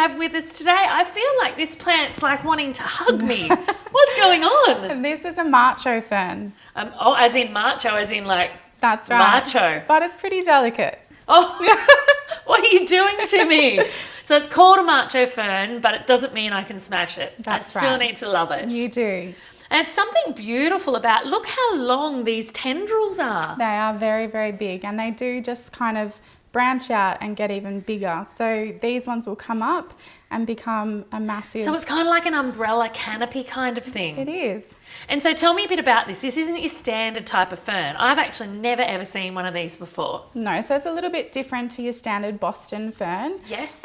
have with us today? I feel like this plant's like wanting to hug me. What's going on? This is a Macho Fern. Oh, as in macho, as in like That's right. macho. But it's pretty delicate. Oh, what are you doing to me? So it's called a Macho Fern, but it doesn't mean I can smash it. That's I still right. need to love it. You do. And it's something beautiful about, look how long these tendrils are. They are very, very big, and they do just kind of branch out and get even bigger. So these ones will come up and become a massive... So it's kind of like an umbrella canopy kind of thing. It is. And so tell me a bit about this. This isn't your standard type of fern. I've actually never ever seen one of these before. No, so it's a little bit different to your standard Boston fern. Yes.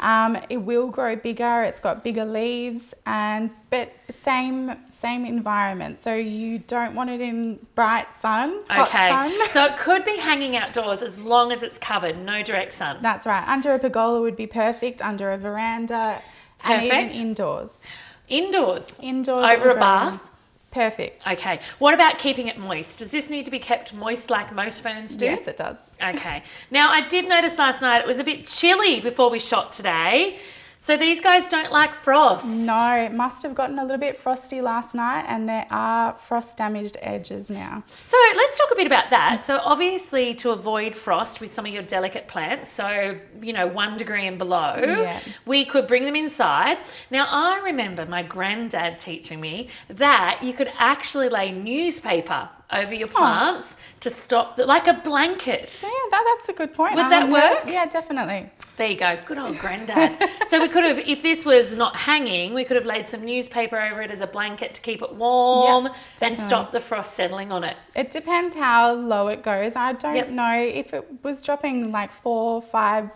It will grow bigger. It's got bigger leaves, but same environment. So you don't want it in bright sun, hot sun. So it could be hanging outdoors as long as it's covered, no direct sun. That's right. Under a pergola would be perfect. Under a veranda, Perfect. and even indoors. Indoors. Indoors Over or a bath. Perfect. Okay. What about keeping it moist? Does this need to be kept moist like most ferns do? Yes, it does. Okay. Now, I did notice last night it was a bit chilly before we shot today. So these guys don't like frost. No, it must have gotten a little bit frosty last night, and there are frost damaged edges now. So let's talk a bit about that. So obviously to avoid frost with some of your delicate plants, so 1 degree and below, we could bring them inside. Now I remember my granddad teaching me that you could actually lay newspaper over your plants to stop like a blanket. Yeah, that's a good point. Would that work? Yeah, definitely. There you go. Good old granddad. So we could have, if this was not hanging, we could have laid some newspaper over it as a blanket to keep it warm and stop the frost settling on it. It depends how low it goes. I don't know if it was dropping like 4, 5.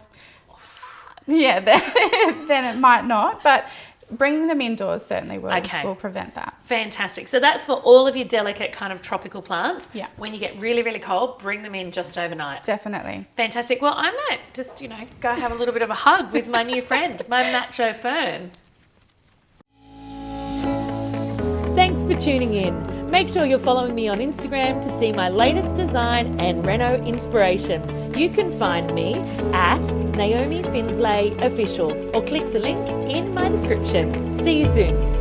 Yeah, then it might not. But bringing them indoors certainly will prevent that. Fantastic. So that's for all of your delicate kind of tropical plants. Yeah. When you get really, really cold, bring them in just overnight. Definitely. Fantastic. Well, I might just, go have a little bit of a hug with my new friend, my Macho Fern. Thanks for tuning in. Make sure you're following me on Instagram to see my latest design and reno inspiration. You can find me at Naomi Findlay Official or click the link in my description. See you soon.